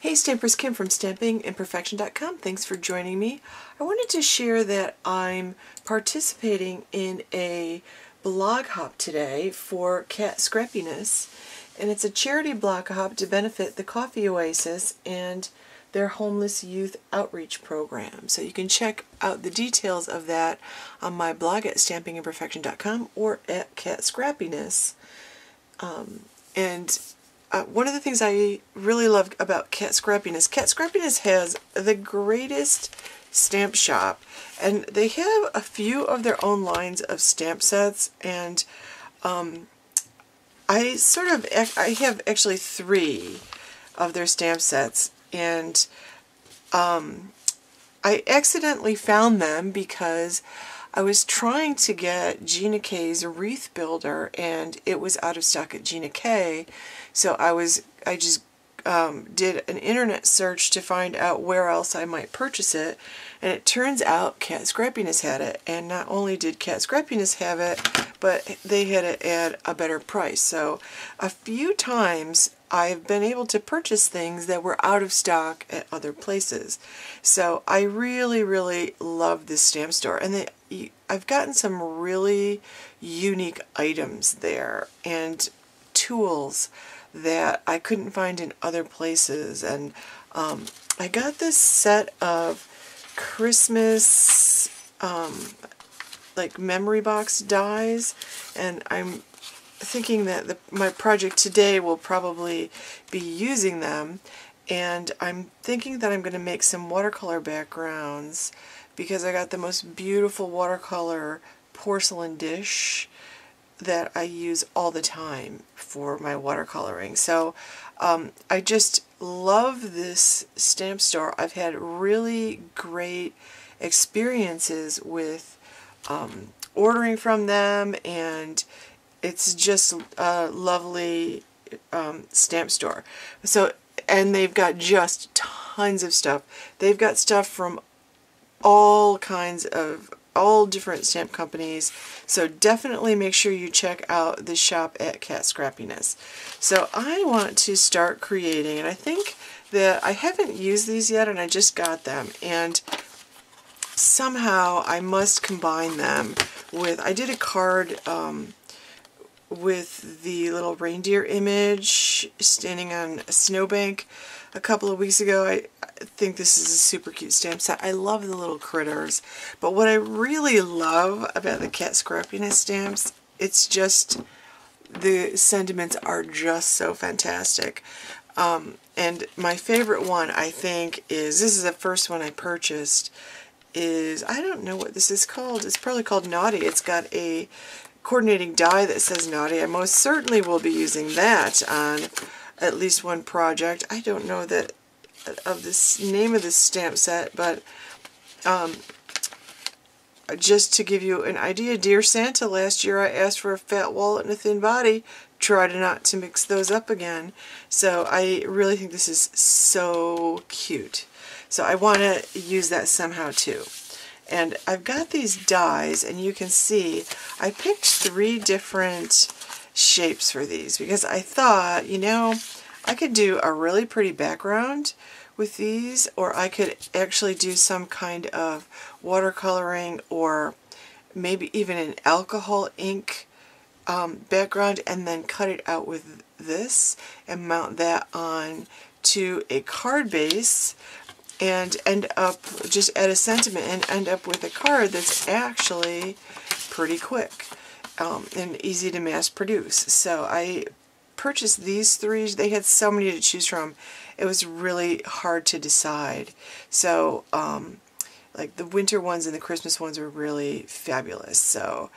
Hey Stampers, Kim from stampingimperfection.com. Thanks for joining me. I wanted to share that I'm participating in a blog hop today for Cat Scrappiness, and it's a charity blog hop to benefit the Coffee Oasis and their homeless youth outreach program. So you can check out the details of that on my blog at stampingimperfection.com or at Cat Scrappiness. One of the things I really love about Cat Scrappiness has the greatest stamp shop, and they have a few of their own lines of stamp sets, and I have actually 3 of their stamp sets, and I accidentally found them because I was trying to get Gina K's Wreath Builder, and it was out of stock at Gina K. So I just did an internet search to find out where else I might purchase it, and it turns out Cat Scrappiness had it. And not only did Cat Scrappiness have it, but they had it at a better price. So a few times I've been able to purchase things that were out of stock at other places. So I really, really love this stamp store, and I've gotten some really unique items there and tools that I couldn't find in other places. And I got this set of Christmas like memory box dies, and I'm thinking that my project today will probably be using them, and I'm thinking that I'm going to make some watercolor backgrounds because I got the most beautiful watercolor porcelain dish that I use all the time for my watercoloring. So I just love this stamp store. I've had really great experiences with ordering from them, and it's just a lovely stamp store. So, and they've got just tons of stuff. They've got stuff from all different stamp companies, so definitely make sure you check out the shop at Cat Scrappiness. So I want to start creating, and I think that I haven't used these yet, and I just got them, and somehow I must combine them with, I did a card with the little reindeer image standing on a snowbank a couple of weeks ago. I think this is a super cute stamp set. I love the little critters, but what I really love about the Cat Scrappiness stamps, it's just the sentiments are just so fantastic. And my favorite one, I think, this is the first one I purchased, is, I don't know what this is called. It's probably called Naughty. It's got a coordinating die that says Naughty. I most certainly will be using that on at least one project. I don't know that of this name of this stamp set, but just to give you an idea, Dear Santa, last year I asked for a fat wallet and a thin body. Try not to mix those up again. So I really think this is so cute. So I want to use that somehow too. And I've got these dies, and you can see I picked 3 different shapes for these because I thought, you know, I could do a really pretty background with these, or I could actually do some kind of watercoloring or maybe even an alcohol ink background, and then cut it out with this and mount that on to a card base and end up, just add a sentiment and end up with a card that's actually pretty quick and easy to mass produce. So I purchased these 3. They had so many to choose from. It was really hard to decide. So like the winter ones and the Christmas ones are really fabulous. So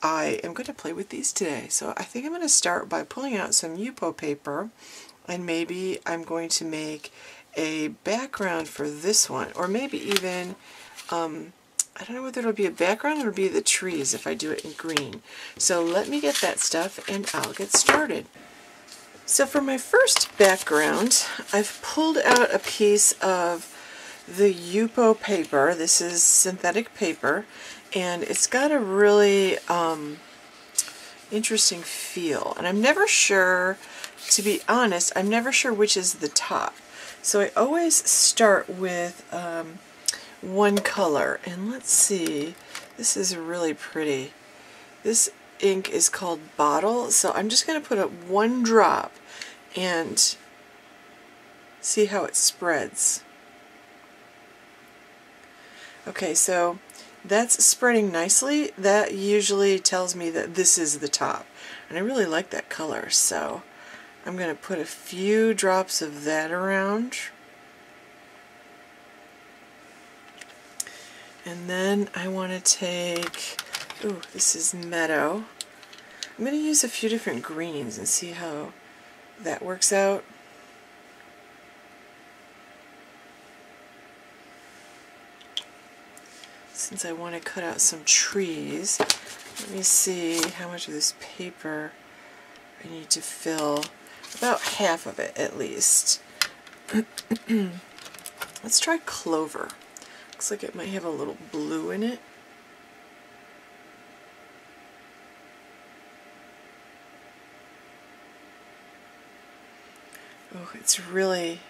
I am going to play with these today. So I think I'm going to start by pulling out some Yupo paper, and maybe I'm going to make a background for this one, or maybe even I don't know whether it'll be a background or it'll be the trees if I do it in green. So let me get that stuff and I'll get started. So for my first background, I've pulled out a piece of the Yupo paper. This is synthetic paper, and it's got a really interesting feel. And I'm never sure, to be honest, I'm never sure which is the top. So I always start with one color, and let's see, this is really pretty. This ink is called Bottle, so I'm just going to put up one drop and see how it spreads. Okay, so that's spreading nicely. That usually tells me that this is the top, and I really like that color, so I'm going to put a few drops of that around. And then I want to take, ooh, this is Meadow. I'm going to use a few different greens and see how that works out. Since I want to cut out some trees, let me see how much of this paper I need to fill. About half of it at least. Let's try Clover. Looks like it might have a little blue in it. Oh, it's really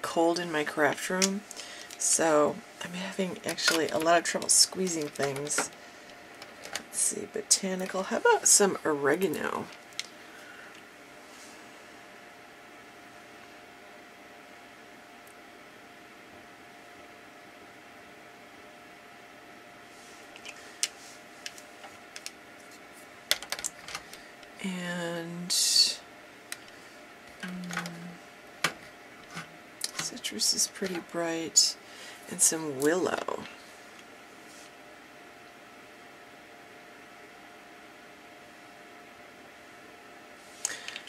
cold in my craft room, so I'm having actually a lot of trouble squeezing things. Let's see, botanical. How about some oregano? And citrus is pretty bright, and some willow.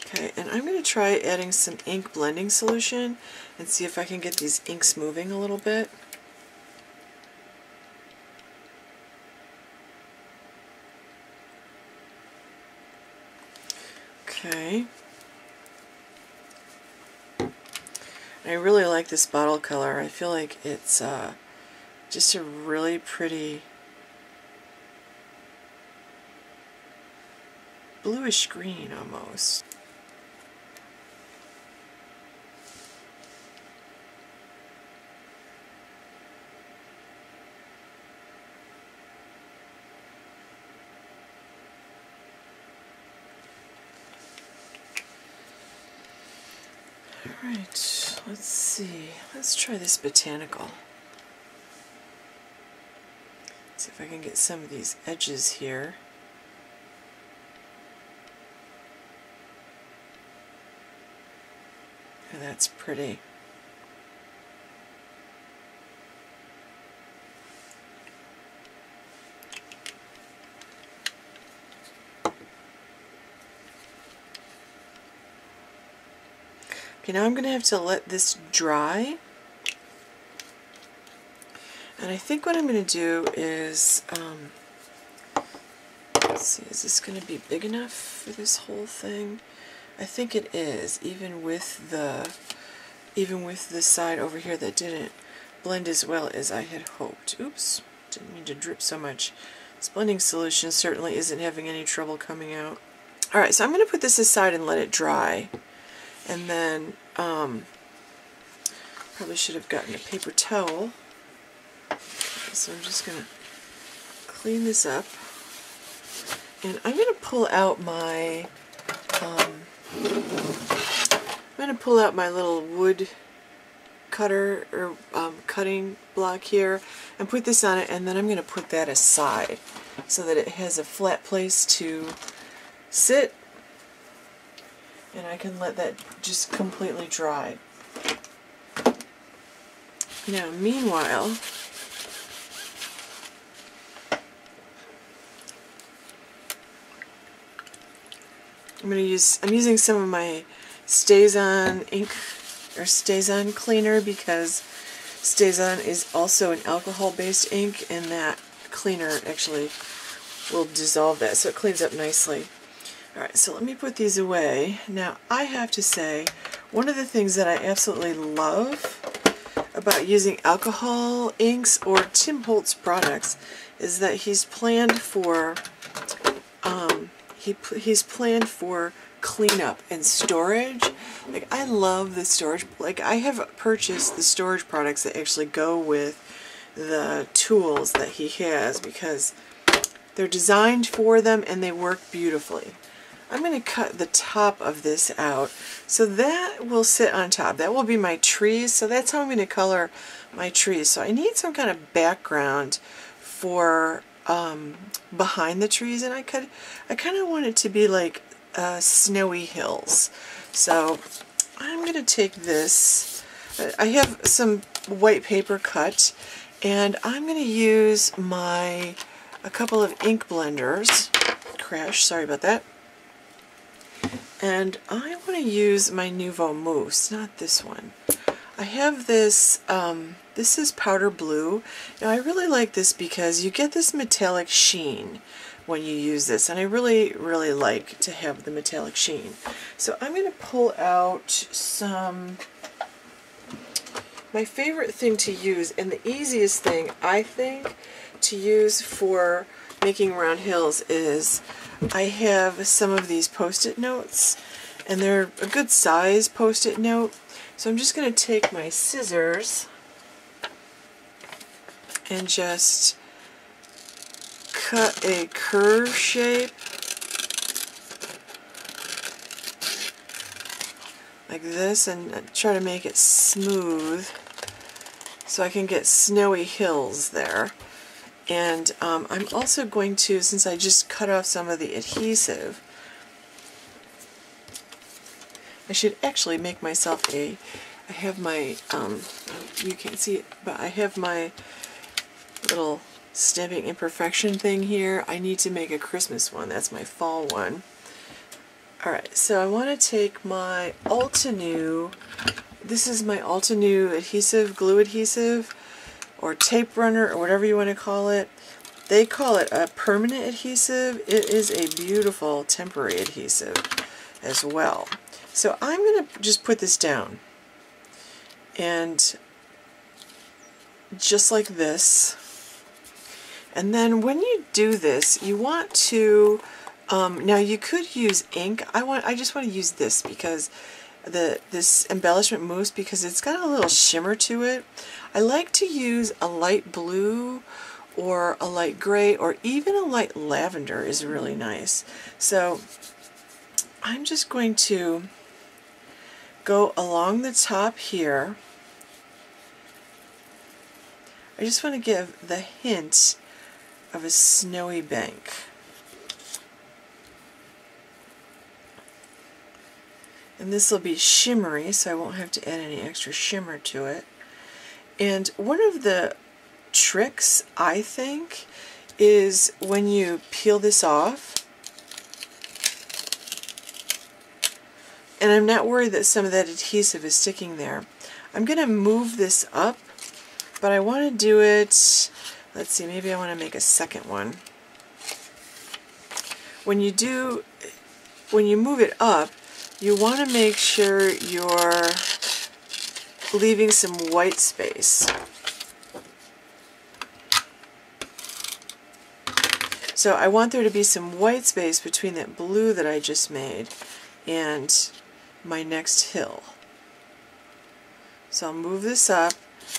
Okay, and I'm going to try adding some ink blending solution and see if I can get these inks moving a little bit. Okay. I really like this bottle color. I feel like it's just a really pretty bluish green almost. Alright, let's see. Let's try this botanical. See if I can get some of these edges here. Oh, that's pretty. Okay, now I'm going to have to let this dry. And I think what I'm going to do is, let's see, is this going to be big enough for this whole thing? I think it is, even with the side over here that didn't blend as well as I had hoped. Oops, didn't mean to drip so much. This blending solution certainly isn't having any trouble coming out. Alright, so I'm going to put this aside and let it dry. And then, probably should have gotten a paper towel. Okay, so I'm just going to clean this up. And I'm going to pull out my, little wood cutter or cutting block here and put this on it, and then I'm going to put that aside so that it has a flat place to sit. And I can let that just completely dry. Now, meanwhile, I'm using some of my Stays-On ink or Stays-On cleaner, because Stays-On is also an alcohol-based ink, and that cleaner actually will dissolve that, so it cleans up nicely. Alright, so let me put these away. Now, I have to say, one of the things that I absolutely love about using alcohol inks or Tim Holtz products is that he's planned for cleanup and storage. Like, I love the storage. Like, I have purchased the storage products that actually go with the tools that he has because they're designed for them and they work beautifully. I'm going to cut the top of this out, so that will sit on top. That will be my trees, so that's how I'm going to color my trees. So I need some kind of background for behind the trees, and I kind of want it to be like snowy hills. So I'm going to take this. I have some white paper cut, and I'm going to use a couple of ink blenders. Crash, sorry about that. And I want to use my Nouveau Mousse, not this one. I have this, this is powder blue. Now I really like this because you get this metallic sheen when you use this, and I really, really like to have the metallic sheen. So I'm going to pull out some, my favorite thing to use, and the easiest thing I think to use for making round hills is I have some of these post-it notes, and they're a good size post-it note. So I'm just going to take my scissors and just cut a curve shape like this and try to make it smooth so I can get snowy hills there. And I'm also going to, since I just cut off some of the adhesive, I should actually make myself I have my, you can't see it, but I have my little stamping imperfection thing here. I need to make a Christmas one. That's my fall one. Alright, so I want to take my Altenew, this is my Altenew adhesive, glue adhesive, or tape runner, or whatever you want to call it. They call it a permanent adhesive. It is a beautiful temporary adhesive as well. So I'm going to just put this down, and just like this. And then when you do this, you want to, now you could use ink. I just want to use this because this embellishment mousse, because it's got a little shimmer to it. I like to use a light blue or a light gray or even a light lavender is really nice. So I'm just going to go along the top here. I just want to give the hint of a snowy bank. And this will be shimmery, so I won't have to add any extra shimmer to it. And one of the tricks, I think, is when you peel this off, and I'm not worried that some of that adhesive is sticking there. I'm going to move this up, but I want to do it, let's see, maybe I want to make a second one. When you move it up, you want to make sure you're leaving some white space. So I want there to be some white space between that blue that I just made and my next hill. So I'll move this up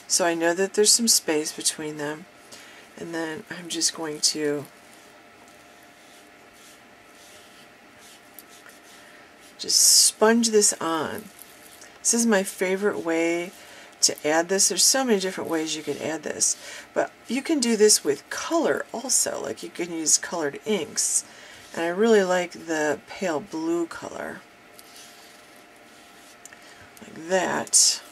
so I know that there's some space between them, and then I'm just going to just sponge this on. This is my favorite way to add this. There's so many different ways you could add this, but you can do this with color also. Like, you can use colored inks, and I really like the pale blue color. Like that.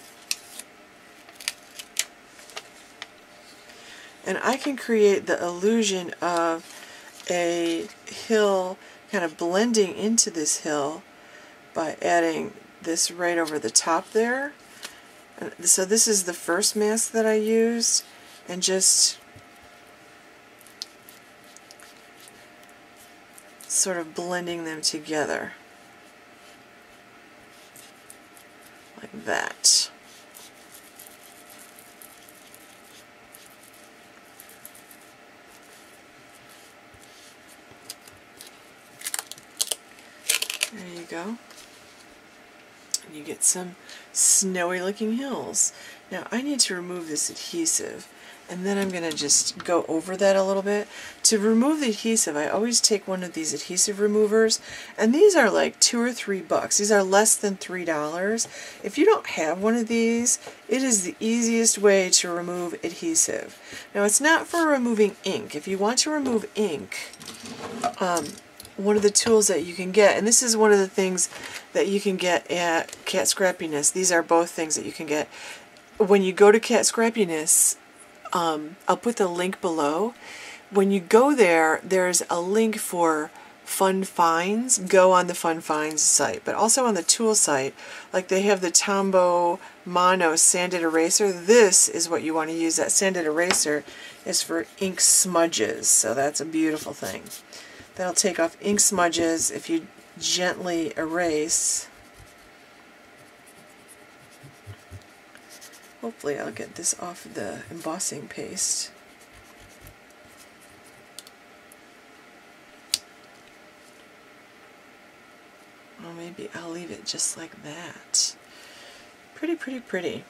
And I can create the illusion of a hill kind of blending into this hill by adding this right over the top there. And so this is the first mask that I used, and just sort of blending them together like that. There you go. And you get some snowy looking hills. Now I need to remove this adhesive, and then I'm going to just go over that a little bit. To remove the adhesive, I always take one of these adhesive removers, and these are like $2 or $3. These are less than $3. If you don't have one of these, it is the easiest way to remove adhesive. Now it's not for removing ink. If you want to remove ink, one of the tools that you can get, and this is one of the things that you can get at Cat Scrappiness. These are both things that you can get. When you go to Cat Scrappiness, I'll put the link below. When you go there, there's a link for Fun Finds. Go on the Fun Finds site, but also on the tool site, like they have the Tombow Mono sanded eraser. This is what you want to use. That sanded eraser is for ink smudges, so that's a beautiful thing. That'll take off ink smudges if you gently erase. Hopefully I'll get this off of the embossing paste. Well, maybe I'll leave it just like that. Pretty, pretty, pretty.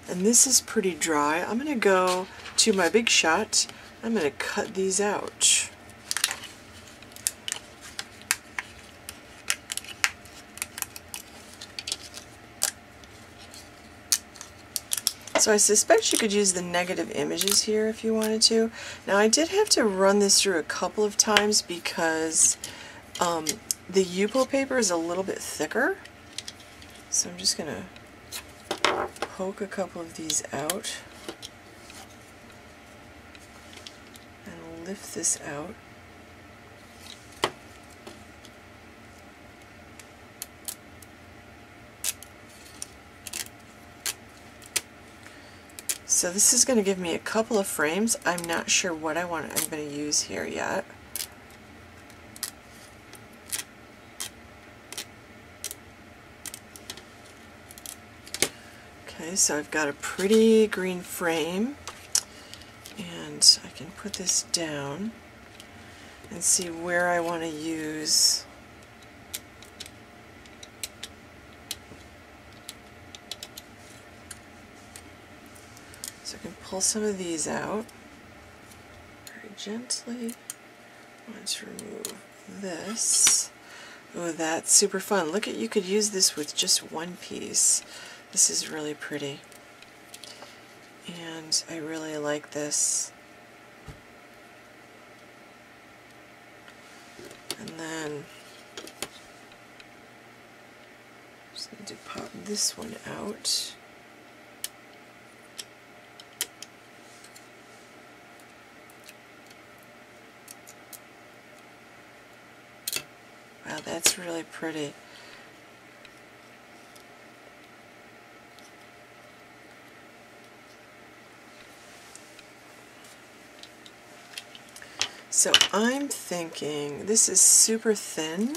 And this is pretty dry. I'm going to go to my Big Shot. I'm going to cut these out. So I suspect you could use the negative images here if you wanted to. Now I did have to run this through a couple of times because the Yupo paper is a little bit thicker. So I'm just going to poke a couple of these out and lift this out. So this is going to give me a couple of frames. I'm not sure what I'm going to use here yet. Okay, so I've got a pretty green frame, and I can put this down and see where I want to use . So I can pull some of these out very gently. I want to remove this. Oh, that's super fun. Look at, you could use this with just one piece. This is really pretty. And I really like this. And then just need to pop this one out. Wow, that's really pretty. So I'm thinking, this is super thin,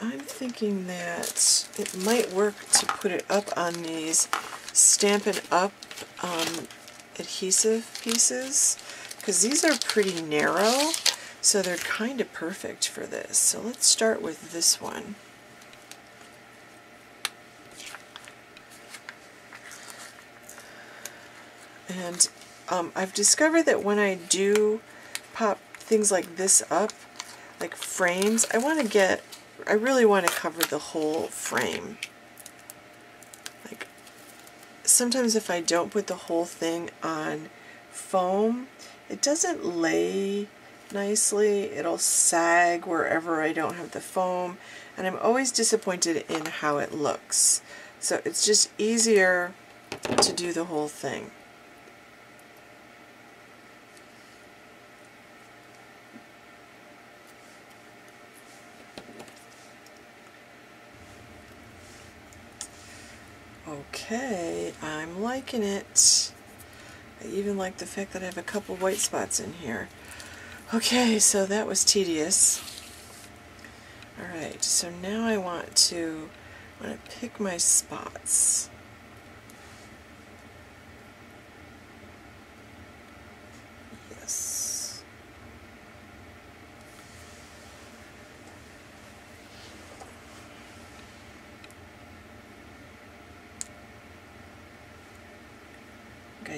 I'm thinking that it might work to put it up on these Stampin' Up! Adhesive pieces, because these are pretty narrow, so they're kind of perfect for this. So let's start with this one. And I've discovered that when I do pop things like this up, like frames, I really want to cover the whole frame. Like, sometimes if I don't put the whole thing on foam, it doesn't lay nicely. It'll sag wherever I don't have the foam, and I'm always disappointed in how it looks. So it's just easier to do the whole thing. Okay, I'm liking it. I even like the fact that I have a couple white spots in here. Okay, so that was tedious. Alright, so now I want to pick my spots. Yes.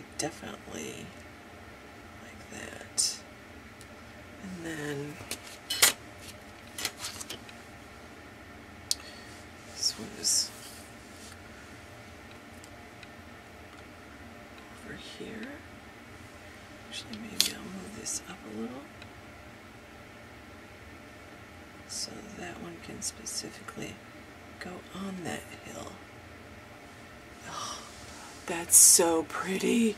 I definitely like that. And then this one is over here. Actually, maybe I'll move this up a little so that one can specifically go on that hill. Oh, that's so pretty.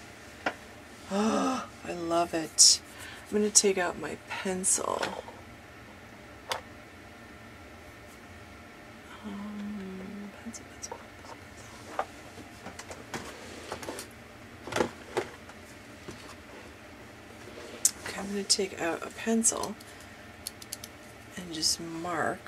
Oh, I love it. I'm going to take out my pencil. Pencil, pencil, pencil, pencil. Okay, I'm going to take out a pencil and just mark.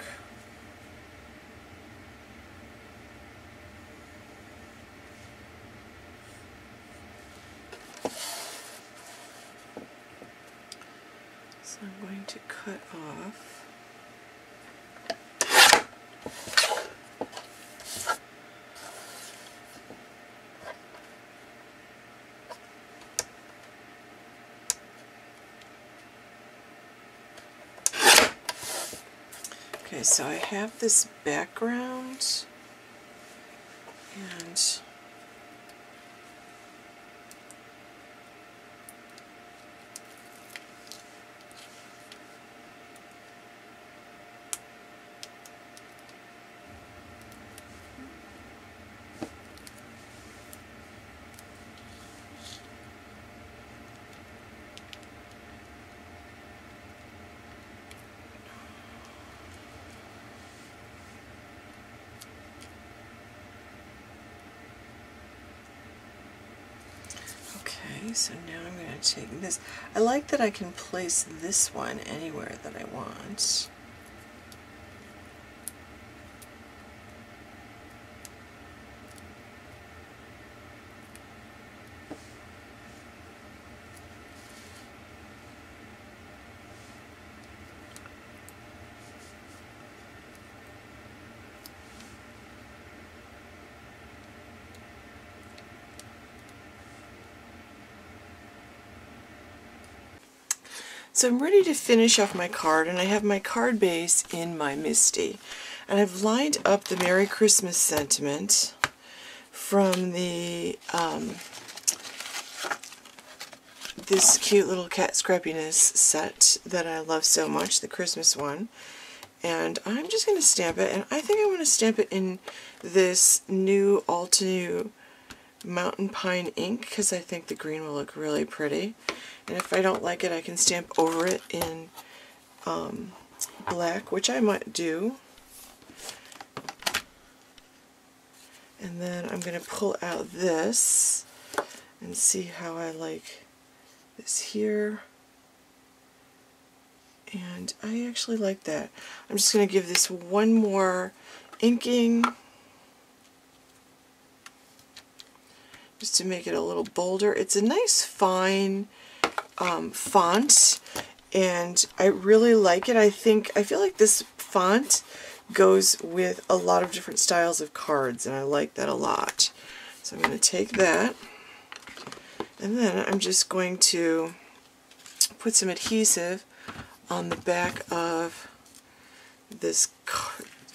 So I'm going to cut off. Okay, so I have this background, and okay, so now I'm going to take this. I like that I can place this one anywhere that I want. So I'm ready to finish off my card, and I have my card base in my MISTI. And I've lined up the Merry Christmas sentiment from the this cute little cat Scrappiness set that I love so much, the Christmas one. And I'm just going to stamp it, and I think I want to stamp it in this new Altenew Mountain Pine ink because I think the green will look really pretty. And if I don't like it, I can stamp over it in black, which I might do. And then I'm going to pull out this and see how I like this here. And I actually like that. I'm just going to give this one more inking just to make it a little bolder. It's a nice fine font, and I really like it. I feel like this font goes with a lot of different styles of cards, and I like that a lot. So I'm going to take that, and then I'm just going to put some adhesive on the back of this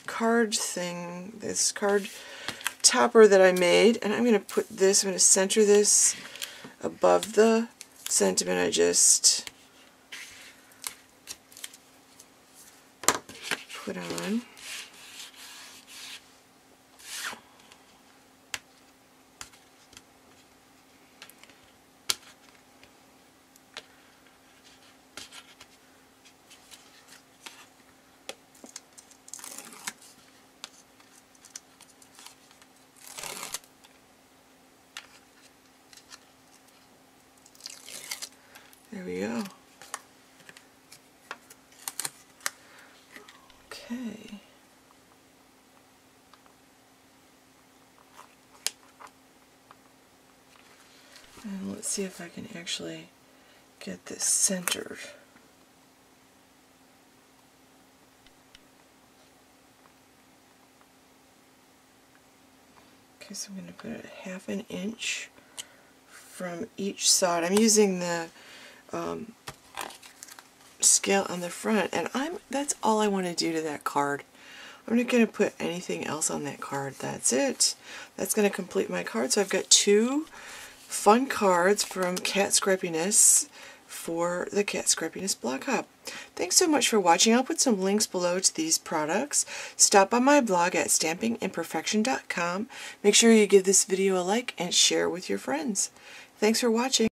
card thing, this card topper that I made, and I'm going to put this, I'm going to center this above the sentiment I just put on. There we go. Okay. And let's see if I can actually get this centered. Okay, so I'm going to put it 1/2 inch from each side. I'm using the scale on the front, and that's all I want to do to that card. I'm not going to put anything else on that card. That's it. That's going to complete my card. So I've got 2 fun cards from Cat Scrappiness for the Cat Scrappiness blog hop. Thanks so much for watching. I'll put some links below to these products. Stop by my blog at stampingimperfection.com. Make sure you give this video a like and share with your friends. Thanks for watching.